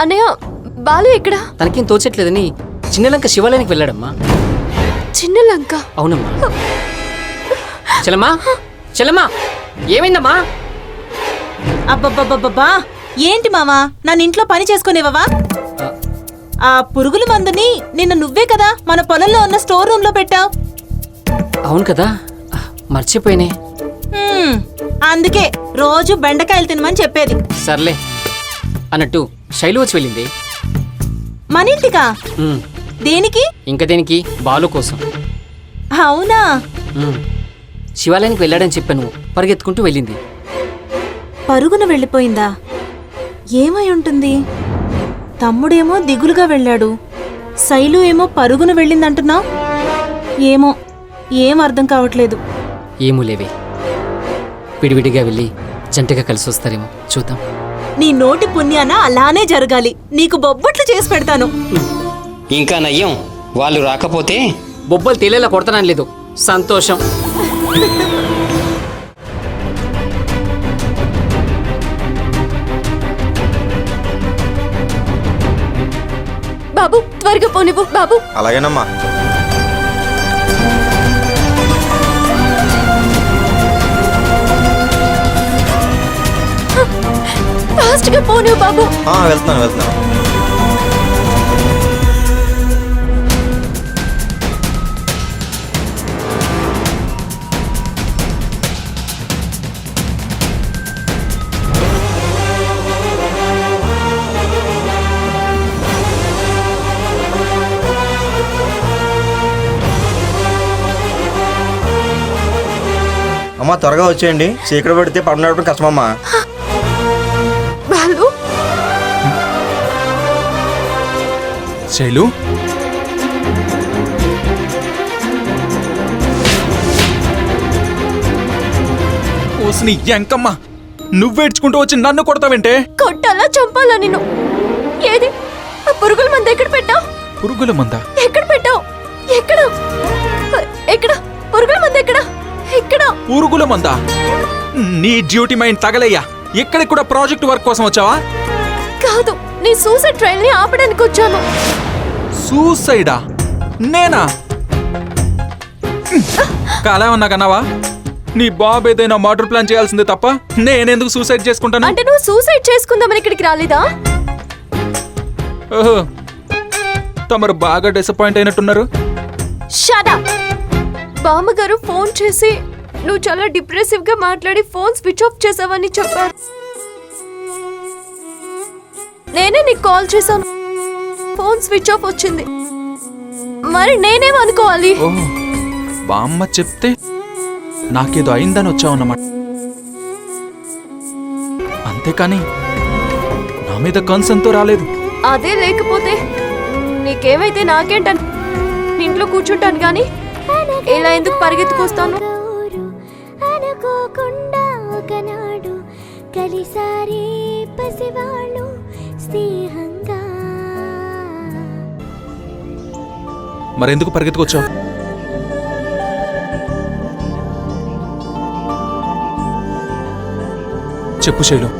అన్నయ్య బాలు ఎక్కడ? తనకేం తోచట్లేదని చిన్నలంక శివాలయానికి వెళ్ళాడమ్మా. చిన్న లంక? అవునమ్మా. చలమ్మా చలమ్మా, ఏమైందమ్మా? అబ్బబ్బబ్బబ్బా, ఏంటి మావా నన్ను ఇంట్లో పని చేసుకునేవా? ఆ పురుగుల మందుని నిన్న నువ్వే కదా మన పొలంలో ఉన్న స్టోర్ రూమ్ లో పెట్టావు. అవును కదా, మర్చిపోయినే. అందుకే రోజు బెండకాయలు తినమని చెప్పేది. సర్లే అన్నట్టు శైలు వచ్చి వెళ్ళింది. మన ఇంటికా? దేనికి? ఇంకా దేనికి, బాలు కోసం. అవునా? శివాలయానికి వెళ్ళాడని చెప్పాను, పరిగెత్తుకుంటూ వెళ్ళింది. పరుగున వెళ్ళిపోయిందా? ఏమై ఉంటుంది? తమ్ముడేమో దిగులుగా వెళ్ళాడు, శైలు ఏమో పరుగున వెళ్ళిందంటున్నావు. ఏమో, ఏం అర్థం కావట్లేదు. ఏమూ లేవే, విడివిడిగా వెళ్ళి జంటగా కలిసి వస్తారేమో, చూద్దాం. నీ నోటి పుణ్యాన అలానే జరగాలి. నీకు బొబ్బట్లు చేసి పెడతాను. ఇంకా నయ్యం, వాళ్ళు రాకపోతే బొబ్బలు తేలేలా కొడతానని లేదు. సంతోషం. బాబు త్వరగా పోనివ్వు బాబు. అలాగేనమ్మా. ఫాస్ట్ గా పోనివ్వు బాబు. వెళ్తున్నాను. అమ్మా త్వరగా వచ్చేయండి, చీకటి పడితే పడనడపడం కష్టమమ్మా. బాలు, శైలు, ఓసిని ఎంకమ్మా, నువ్వేడ్చుకుంటూ వచ్చి నన్ను కొడతావేంటే? కొట్టాలా చంపాలా నిన్ను? ఏది ఆ పురుగుల మందు ఎక్కడ పెట్టావు? పురుగుల మందా? ఎక్కడ పెట్టావు? ఎక్కడ ఎక్కడ పురుగుల మందు ఎక్కడ? ఎక్కడ పురుగుల మందా? నీ డ్యూటీ మైండ్ తగలయ్యా. ఇక్కడికి కూడా ప్రాజెక్ట్ వర్క్ కోసం వచ్చావా? కాదు, నీ సూసైడ్ ట్రయల్ ని ఆపడానికి వచ్చాను. సూసైడా? నేనా? కాలేమన్నా కన్నావా? నీ బాబు ఏదైనా మర్డర్ ప్లాన్ చేయాల్సిందే తప్ప నేనెందుకు సూసైడ్ చేసుకుంటాను? అంటే నువ్వు సూసైడ్ చేసుకుందామని ఇక్కడికి రాలేదా? ఓహో, తమరు బాగా డిసప్పాయింట్ అయినట్టున్నారు. Shut up. బామ్మగారు ఫోన్ చేసి నువ్వు చాలా డిప్రెసివ్ గా మాట్లాడి ఫోన్ స్విచ్ ఆఫ్ చేసావని చెప్పారు. నేనే నీకు కాల్ చేశాను, ఫోన్ స్విచ్ ఆఫ్ వచ్చింది. మరి నేనేమనుకోవాలి? ఓహో, బామ్మ చెప్తే నాకేదో అయిందని వచ్చావన్నమాట. అంతేకాని నా మీద కన్సర్న్తో రాలేదు. అదే లేకపోతే నీకేమైతే నాకేంటని ఇంట్లో కూర్చుంటాను గాని ఇలా ఎందుకు పరిగెత్తుకొస్తాను? అనుకోకుండా ఒకనాడు కలిసారి పసివాళ్ళు స్నేహంగా. మరెందుకు పరిగెత్తుకొచ్చావు? చెప్పు శైలు,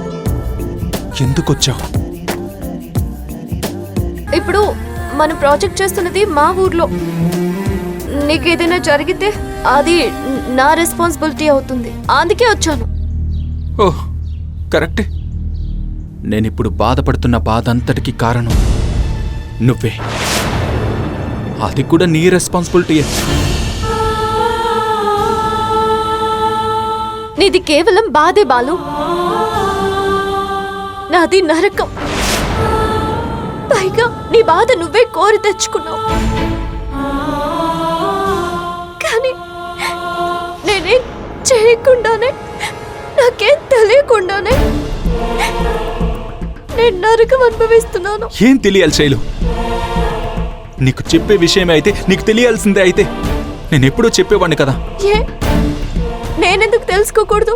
ఎందుకొచ్చావు? ఇప్పుడు మనం ప్రాజెక్ట్ చేస్తున్నది మా ఊర్లో. నీకేదైనా జరిగితే అది నా రెస్పాన్సిబిలిటీ అవుతుంది, అందుకే వచ్చాను. ఓహ్, కరెక్టే. నేనిప్పుడు బాధపడుతున్న బాధ అంతటికి కారణం నువ్వే. అది కూడా నీ రెస్పాన్సిబిలిటీయే. నీది కేవలం బాధే బాలు, నాది నరకం. పైగా నీ బాధ నువ్వే కోరి తెచ్చుకున్నావు. కానీ నేనేం చేయకుండానే, నాకేం తెలియకుండానే నేను నరకం అనుభవిస్తున్నాను. ఏం తెలియాలి శైలు? నీకు చెప్పే విషయమే అయితే, నీకు తెలియాల్సిందే అయితే నేనెప్పుడూ చెప్పేవాడిని కదా. ఏ నేనెందుకు తెలుసుకోకూడదు?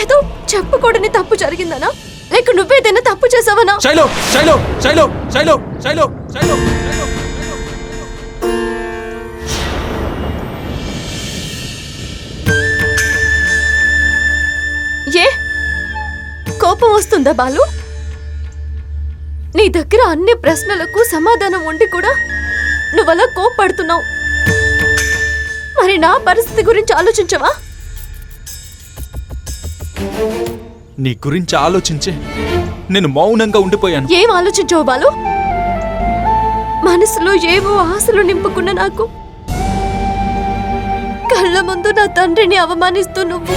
ఏదో చెప్పకూడని తప్పు జరిగిందనా, లేక నువ్వేదైనా తప్పు చేసావనా? శైలు, శైలు, శైలు, శైలు, శైలు, శైలు, ఏ కోపం వస్తుందా బాలు? దగ్గర అన్ని ప్రశ్నలకు సమాధానం ఉండి కూడా నువ్వలా కోప్పడుతున్నావు. మరి నా పరిస్థితి గురించి ఆలోచించవా? నీ గురించి ఆలోచించే నేను మౌనంగా ఉండిపోయాను. ఏం ఆలోచించావు బాలు? మనసులో ఏవో ఆశలు నింపుకున్న నాకు కళ్ళ ముందు నా తండ్రిని అవమానిస్తూ నువ్వు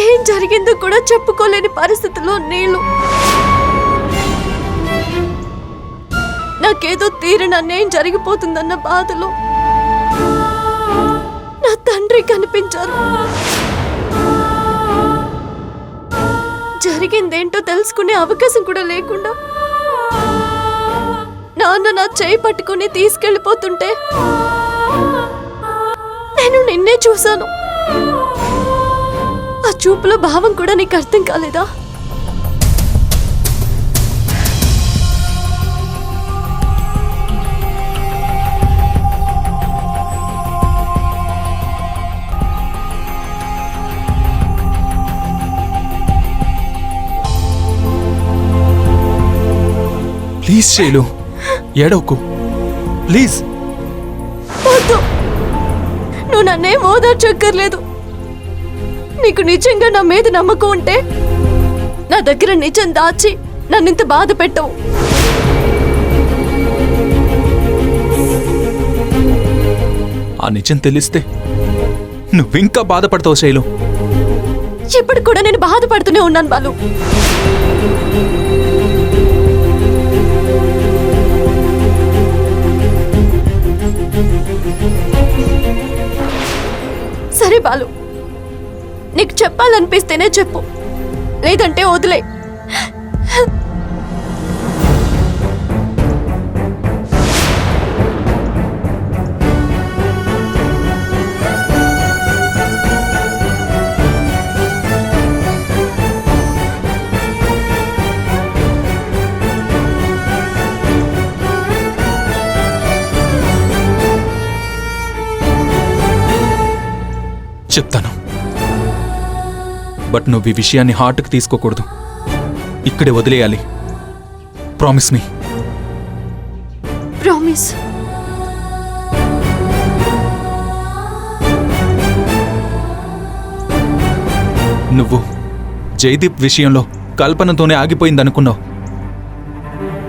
ఏం జరిగిందో కూడా చెప్పుకోలేని పరిస్థితిలో నీళ్ళు. నాకేదో తీరని అన్యాయం జరిగిపోతుందన్న బాధలో నా తండ్రి కనిపించారు. జరిగిందేంటో తెలుసుకునే అవకాశం కూడా లేకుండా నాన్న నా చేయి పట్టుకుని తీసుకెళ్ళిపోతుంటే నేను నిన్నే చూశాను. ఆ చూపులో భావం కూడా నీకు అర్థం కాలేదా? ప్లీజ్ శైలు, ఏడవకు ప్లీజ్. వద్దు, నువ్వు నన్నేం ఓదార్చక్కర్లేదు. నీకు నిజంగా నా మీద నమ్మకం ఉంటే నా దగ్గర నిజం దాచి నన్నింత బాధ పెట్టవు. ఆ నిజం తెలిస్తే నువ్వింకా బాధపడతావు శైలు. ఇప్పుడు కూడా నేను బాధపడుతూనే ఉన్నాను బాలు. సరే బాలు, నీకు చెప్పాలనిపిస్తేనే చెప్పు, లేదంటే వదిలే. చెప్తాను, బట్ నువ్వు ఈ విషయాన్ని హార్ట్కి తీసుకోకూడదు. ఇక్కడే వదిలేయాలి. ప్రామిస్ మీ. ప్రామిస్. నువ్వు జయదీప్ విషయంలో కల్పనతోనే ఆగిపోయిందనుకున్నావు,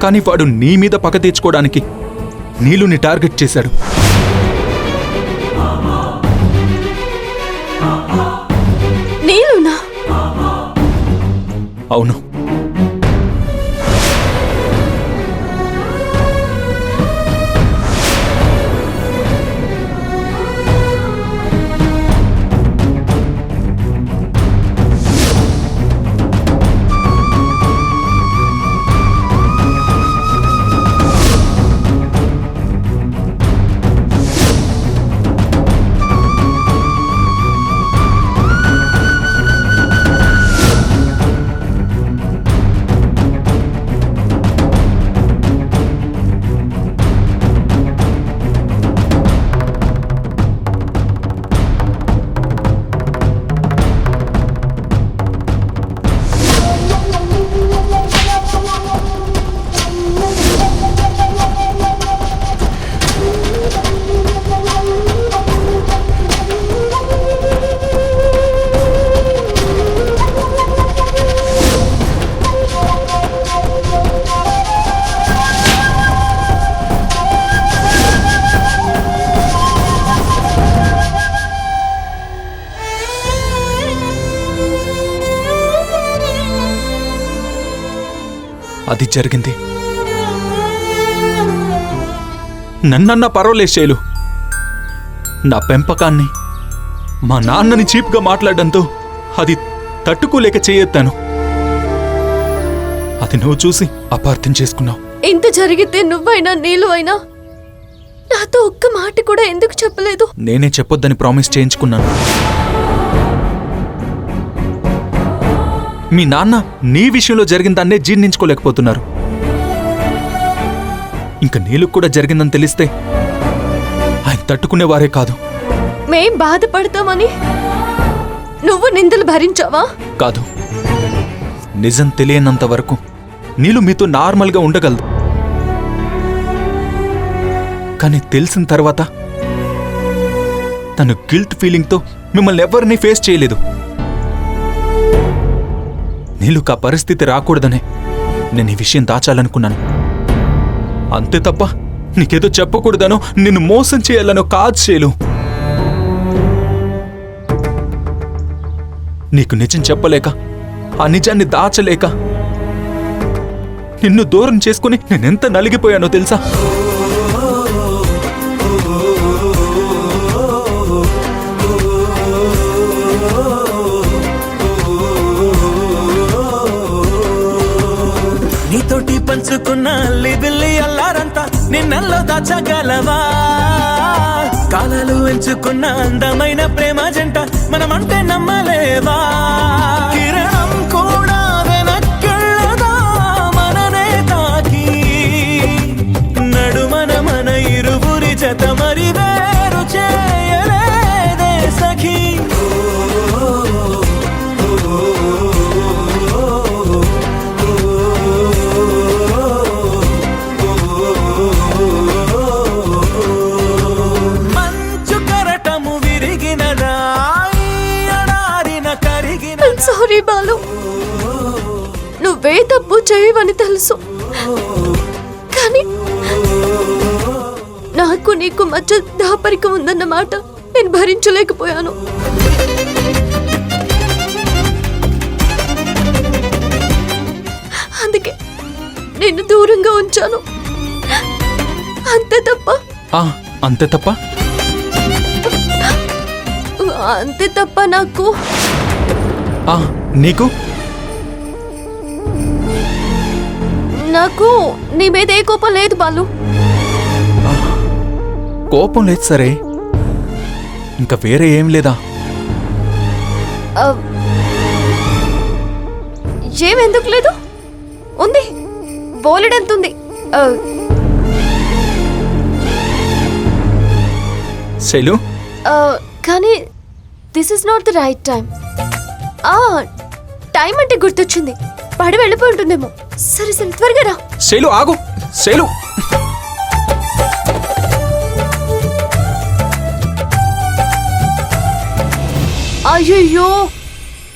కానీ వాడు నీ మీద పగ తీర్చుకోవడానికి నీలుని టార్గెట్ చేశాడు. నీలునా? అవును. అది జరిగింది. నన్నన్నా పర్వాలేదు శైలు, నా పెంపకాన్ని మా నాన్నని చీప్గా మాట్లాడడంతో అది తట్టుకోలేక చేయెత్తాను. అది నువ్వు చూసి అపార్థం చేసుకున్నావు. ఇంత జరిగితే నువ్వైనా నీళ్ళు అయినా నాతో ఒక్క మాట కూడా ఎందుకు చెప్పలేదు? నేనే చెప్పొద్దని ప్రామిస్ చేయించుకున్నాను. మీ నాన్న నీ విషయంలో జరిగిన దాన్నే జీర్ణించుకోలేకపోతున్నారు. ఇంకా నీళ్ళు కూడా జరిగిందని తెలిస్తే ఆయన తట్టుకునేవారే కాదు. మేం బాధపడతామని నువ్వు నిందలు భరించావా? కాదు, నిజం తెలియనంత వరకు నీలు మీతో నార్మల్గా ఉండగలదు. కానీ తెలిసిన తర్వాత తను గిల్ట్ ఫీలింగ్తో మిమ్మల్ని ఎవరిని ఫేస్ చేయలేదు. నీలుకు ఆ పరిస్థితి రాకూడదనే నేను ఈ విషయం దాచాలనుకున్నాను. అంతే తప్ప నీకేదో చెప్పకూడదనో నిన్ను మోసం చేయాలనో కాదు శైలు. నీకు నిజం చెప్పలేక, ఆ నిజాన్ని దాచలేక నిన్ను దూరం చేసుకుని నేనెంత నలిగిపోయానో తెలుసా? నీతోటి పంచుకున్న బిల్లి అల్లారంతా నిన్నల్లో దాచగలవా? కాలాలు ఎంచుకున్న అందమైన ప్రేమ జంట మనమంటే నమ్మలేవా? కిరణం కూడా వెనక్కెళ్ళదా మననే తాకి, నడుమన మన ఇరువురి జత మరి వేరు చేయలేదే సఖీ. సారీ బాలు, నువ్వే తప్పు చేయవని తెలుసు, కానీ నాకు నీకు మధ్య దాపరికం ఉందన్నమాట నేను భరించలేకపోయాను. అందుకే నిన్ను దూరంగా ఉంచాను. అంతే తప్ప? అంతే తప్ప? అంతే తప్ప నాకు నీకు నాకు నీ మీద ఏ కోపం లేదు బాలు. కోపం లేదు సరే, ఇంకా వేరే ఏం లేదా? ఏమెందుకు లేదు? ఉంది, బోలెడంతుంది. శైలు, కానీ this is not the right time. Time అంటే గుర్తొచ్చింది, పడి వెళ్ళిపోయి ఉంటుందేమో. సరే సరే త్వరగా రా. శైలు ఆగు. శైలు, అయ్యో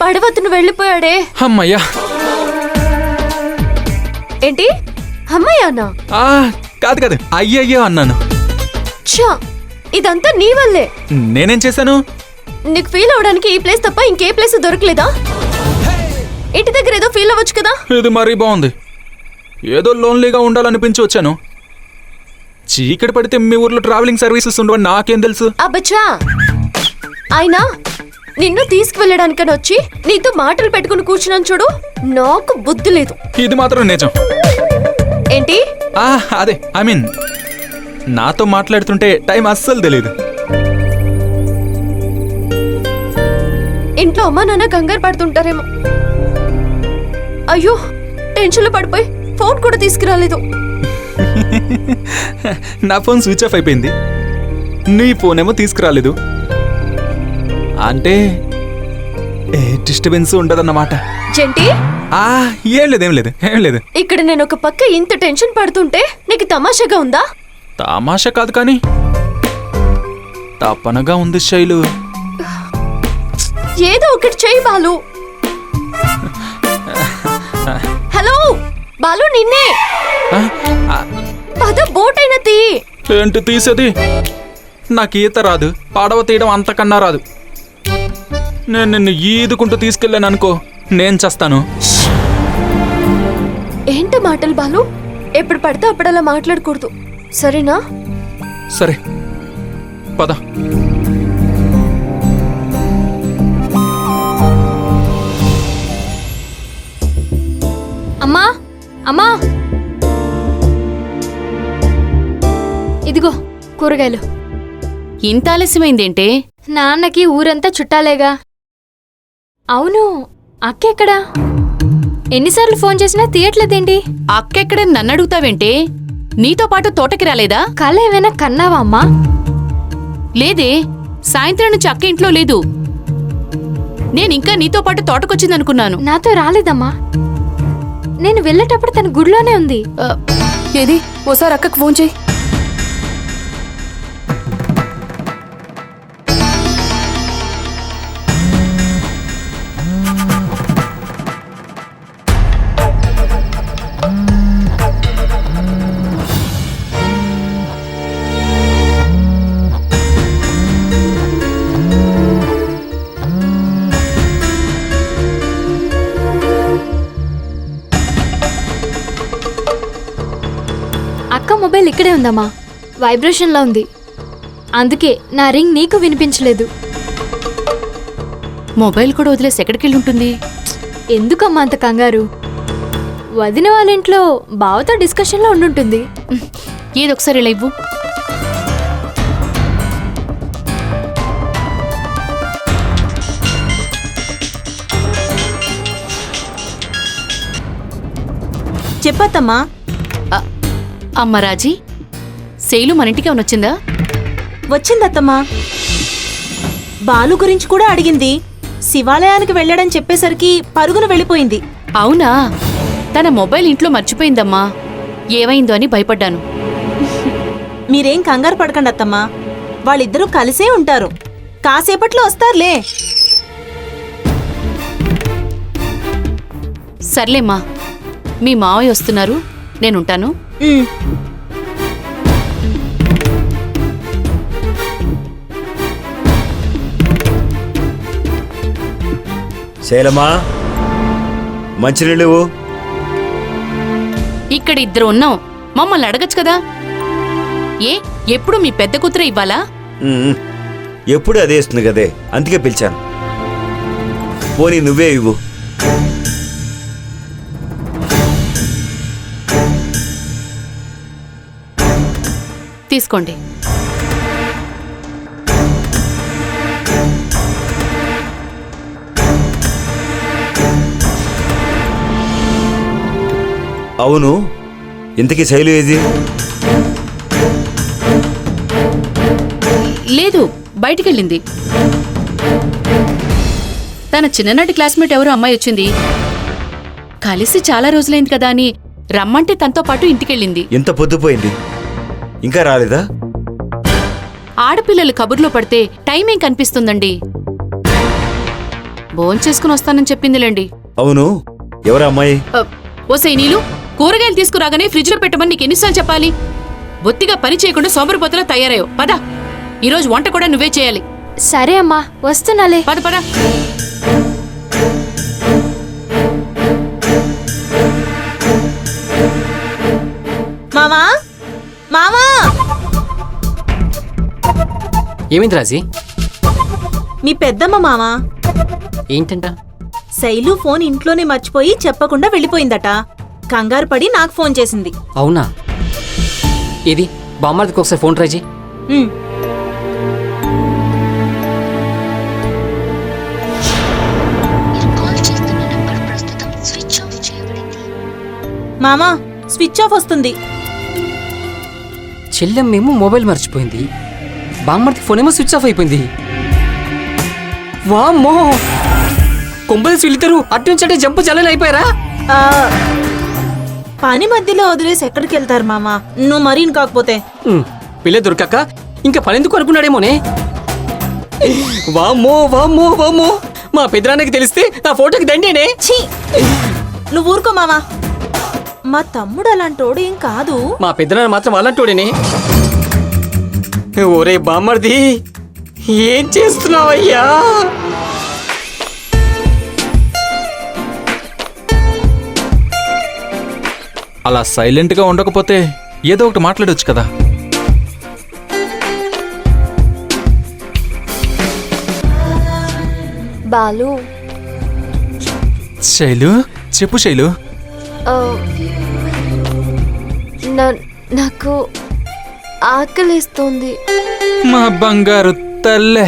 పడవతను వెళ్ళిపోయాడే. అమ్మయ్యా. ఏంటి అమ్మాయానా? కాదు కాదు, అయ్యయ్యో అన్నాను. ఛా, ఇదంతా నీ వల్లే. నేనేం చేశాను? నీకు ఫీల్ అవడానికి ఈ ప్లేస్ తప్ప ఇంకే ప్లేస్ దొరకలేదా? ఇంటి దగ్గర ఏదో ఫీల్ అవ్వచ్చు కదా. ఇది మరీ బాగుంది. ఏదో లోన్లీగా ఉండాలనిపించి వచ్చాను. చీకటి పడితే మీ ఊర్లో ట్రావెలింగ్ సర్వీసెస్ ఉండవని నాకేం తెలుసు? అబ్బచ్చా, అయినా నిన్ను తీసుకువెళ్ళడానికని వచ్చి నీతో మాటలు పెట్టుకుని కూర్చున్నాను చూడు, నాకు బుద్ధి లేదు. ఇది మాత్రం నిజం. ఏంటి? అదే ఐ మీన్, నాతో మాట్లాడుతుంటే టైం అస్సలు తెలియదు. ఇంట్లో అమ్మా నాన్న కంగారు పడుతుంటారేమో. అయ్యో, టెన్షన్లో పడిపోయి ఫోన్ కూడా తీసుకురాలేదు. నా ఫోన్ స్విచ్ ఆఫ్ అయిపోయింది, నీ ఫోన్ ఏమో తీసుకురాలేదు. అంటే డిస్టర్బెన్స్ ఉండదన్నమాట. జంటి, ఏం లేదు. ఇక్కడ నేను ఒక పక్క ఇంత టెన్షన్ పడుతుంటే నీకు తమాషాగా ఉందా? తమాషా కాదు కానీ తపనగా ఉంది శైలు. ఏదో ఒకటి చెయ్యి బాలు. హలో బాలు, నిన్నే. పద బోట్ అయినా తీ. ఏంటి తీసేది? నాకు ఈత రాదు, పడవ తీయడం అంతకన్నా రాదు. నేను నిన్ను ఈదుకుంటూ తీసుకెళ్ళాను అనుకో, నేను చస్తాను. ఏంటి మాటలు బాలు? ఎప్పుడు పడితే అప్పుడు అలా మాట్లాడకూడదు, సరేనా? సరే పద. అమ్మా అమ్మా, ఇదిగో కూరగాయలు. ఇంత ఆలస్యమైందేంటే? నాన్నకి ఊరంతా చుట్టాలేగా. అవును, అక్కెక్కడా? ఎన్నిసార్లు ఫోన్ చేసినా తీయట్లేదేంటి? అక్కెక్కడని నన్ను అడుగుతావేంటే? నీతో పాటు తోటకి రాలేదా? కళ ఏమైనా కన్నావా అమ్మా? లేదే, సాయంత్రం నుంచి అక్క ఇంట్లో లేదు. నేనింకా నీతో పాటు తోటకొచ్చిందనుకున్నాను. నాతో రాలేదమ్మా. నేను వెళ్ళేటప్పుడు తన గుడిలోనే ఉంది. ఏది ఓసారి అక్కకు ఫోన్ చేయి. అక్క మొబైల్ ఇక్కడే ఉందమ్మా, వైబ్రేషన్లో ఉంది. అందుకే నా రింగ్ నీకు వినిపించలేదు. మొబైల్ కూడా వదిలేసి ఎక్కడికి వెళ్ళి ఉంటుంది? ఎందుకమ్మా అంత కంగారు? వదిన వాళ్ళ ఇంట్లో బావతో డిస్కషన్లో ఉండుంటుంది. ఏదొకసారి ఇలా ఇవ్వు. చెప్పత్తమ్మా. అమ్మ రాజీ, శైలు మన ఇంటికి ఏమైనా వచ్చిందా? వచ్చిందత్తమ్మా. బాలు గురించి కూడా అడిగింది. శివాలయానికి వెళ్ళాడని చెప్పేసరికి పరుగున వెళ్ళిపోయింది. అవునా? తన మొబైల్ ఇంట్లో మర్చిపోయిందమ్మా. ఏమైందో అని భయపడ్డాను. మీరేం కంగారు పడకండి అత్తమ్మా, వాళ్ళిద్దరూ కలిసే ఉంటారు. కాసేపట్లో వస్తారులే. సర్లేమ్మా, మీ మావయ్య వస్తున్నారు, నేనుంటాను. శైలమా, మంచినీళ్ళు. ఇక్కడ ఇద్దరు ఉన్నాం, మమ్మల్ని అడగచ్చు కదా. ఏ ఎప్పుడు మీ పెద్ద కూతురే ఇవ్వాలా? ఎప్పుడు అదే ఇస్తుంది కదే, అందుకే పిలిచాను. పోనీ నువ్వే ఇవ్వు. తీసుకోండి. అవును, ఇంతకీ శైలు ఏది? లేదు, బయటికెళ్ళింది. తన చిన్ననాటి క్లాస్మేట్ ఎవరో అమ్మాయి వచ్చింది. కలిసి చాలా రోజులైంది కదా అని రమ్మంటే తనతో పాటు ఇంటికెళ్ళింది. ఎంత పొద్దుపోయింది, ఇంకా రాలేదా? ఆడపిల్లలు కబుర్లో పడితే టైం ఏం కనిపిస్తుందండి. భోంచేసుకుని వస్తానని చెప్పిందిలేండి. అవును, ఎవరా అమ్మాయి? ఓసై నీలు, కూరగాయలు తీసుకురాగానే ఫ్రిడ్జ్ లో పెట్టమని నీకు ఎన్నిసార్లు చెప్పాలి? బొత్తిగా పని చేయకుండా సోమరిపోతలా తయారయ్యో. పద, ఈరోజు వంట కూడా నువ్వే చేయాలి. సరే అమ్మా, వస్తున్నాలే. పద పద. మామా, మామా, ఏమైంది రాజీ? మీ పెద్దమ్మ మామా. ఏంటంట? శైలు ఫోన్ ఇంట్లోనే మర్చిపోయి చెప్పకుండా వెళ్ళిపోయిందట. కంగారు పడి నాకు ఫోన్ చేసింది. అవునా? ఇది బామ్మర్దికి ఒకసారి ఫోన్ ట్రై చేయి. మామా, స్విచ్ ఆఫ్ వస్తుంది. చెల్లెమ్మేమో మొబైల్ మర్చిపోయింది, బామ్మర్ది ఫోన్ ఏమో స్విచ్ ఆఫ్ అయిపోయింది. వామ్మో, కొంపలు వీళ్ళిద్దరు అటు నుంచి అంటే జంపు జల్లలు అయిపోయారా? పని మధ్యలో వదిలేసి ఎక్కడికి వెళ్తారు మామా? నువ్వు మరీ కాకపోతే. పిల్ల దొరకక ఇంకా పనెందుకు అనుకున్నాడేమోనే. వామ్మో వామ్మో వామ్మో, మా పెద్దనాన్నకి తెలిస్తే నా ఫోటోకి దండేనే. ఛీ, నువ్వు ఊరుకో మామా. మా తమ్ముడు అలాంటోడు ఏం కాదు. మా పెద్దనాన్న మాత్రం అలాంటోడేనే. ఒరే బామ్మర్ది, ఏం చేస్తున్నావయ్యా? అలా సైలెంట్గా ఉండకపోతే ఏదో ఒకటి మాట్లాడొచ్చు కదా. బాలు, శైలు, చెప్పు శైలు. నాకు ఆకలిస్తుంది. మా బంగారు తల్లే,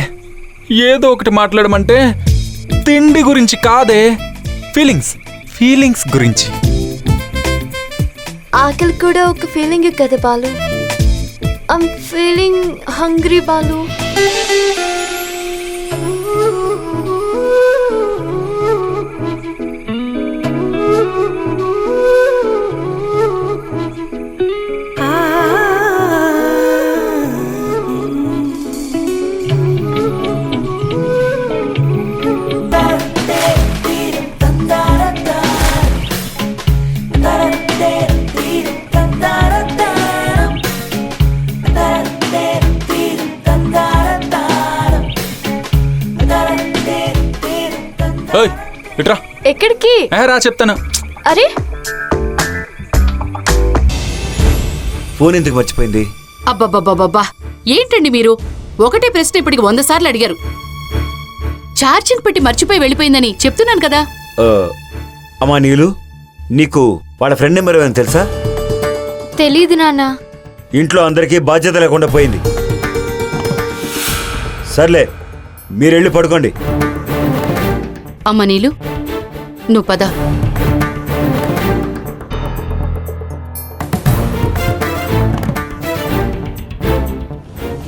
ఏదో ఒకటి మాట్లాడమంటే తిండి గురించి కాదే, ఫీలింగ్స్ గురించి. ఆకలి కూడా ఒక ఫీలింగ్ కదా Balu. I'm feeling hungry Balu. ఇట్రా. ఎక్కడికి? రా చెప్తాను. అరే ఫోన్ ఎందుకు మర్చిపోయింది? అబ్బబ్బబ్బబ్బా ఏంటండి మీరు ఒకటే ప్రశ్న ఇప్పటికి 100 సార్లు అడిగారు. ఛార్జింగ్ పెట్టి మర్చిపోయి వెళ్ళిపోయిందని చెప్తున్నాను కదా. అమ్మా నీలు, నీకు వాళ్ళ ఫ్రెండ్ నెంబర్ ఏమైనా తెలుసా? తెలీదు నాన్న. ఇంట్లో అందరికీ బాధ్యత లేకుండా పోయింది. సర్లే, మీరెళ్ళి పడుకోండి. అమ్మ నీలు, నువ్వు పద.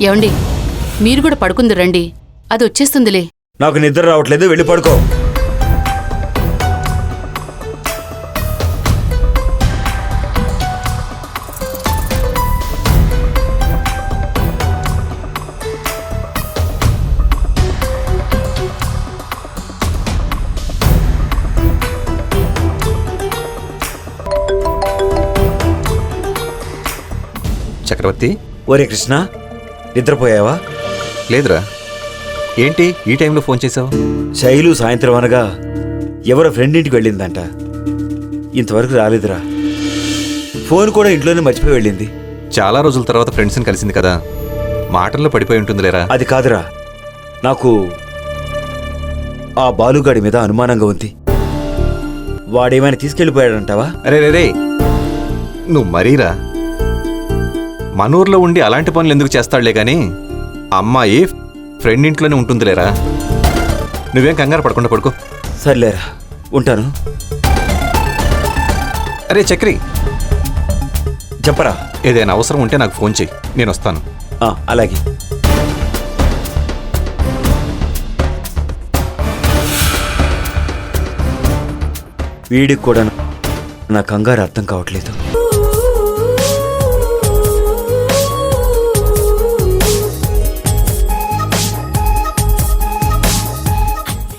ఏమండి, మీరు కూడా పడుకుంది రండి, అది వచ్చేస్తుందిలే. నాకు నిద్ర రావట్లేదు, వెళ్ళి పడుకో. చక్రవర్తి. ఒరే కృష్ణ, నిద్రపోయావా? లేదురా. ఏంటి ఈ టైంలో ఫోన్ చేసావు? శైలు సాయంత్రం అనగా ఎవరో ఫ్రెండ్ ఇంటికి వెళ్ళిందంట. ఇంతవరకు రాలేదురా. ఫోన్ కూడా ఇంట్లోనే మర్చిపోయి వెళ్ళింది. చాలా రోజుల తర్వాత ఫ్రెండ్స్ని కలిసింది కదా, మాటల్లో పడిపోయి ఉంటుంది లేరా. అది కాదురా, నాకు ఆ బాలుగాడి మీద అనుమానంగా ఉంది. వాడేమైనా తీసుకెళ్ళిపోయాడంటావా? అరే రే రే, నువ్వు మరీరా. మనూర్లో ఉండి అలాంటి పనులు ఎందుకు చేస్తాడులే కానీ అమ్మాయి ఫ్రెండ్ ఇంట్లోనే ఉంటుంది లేరా. నువ్వేం కంగారు పడకుండా పడుకో. సర్లేరా, ఉంటాను. అరే చక్రి, చెప్పరా. ఏదైనా అవసరం ఉంటే నాకు ఫోన్ చెయ్యి, నేను వస్తాను. అలాగే. వీడికి కూడా నా కంగారు అర్థం కావట్లేదు.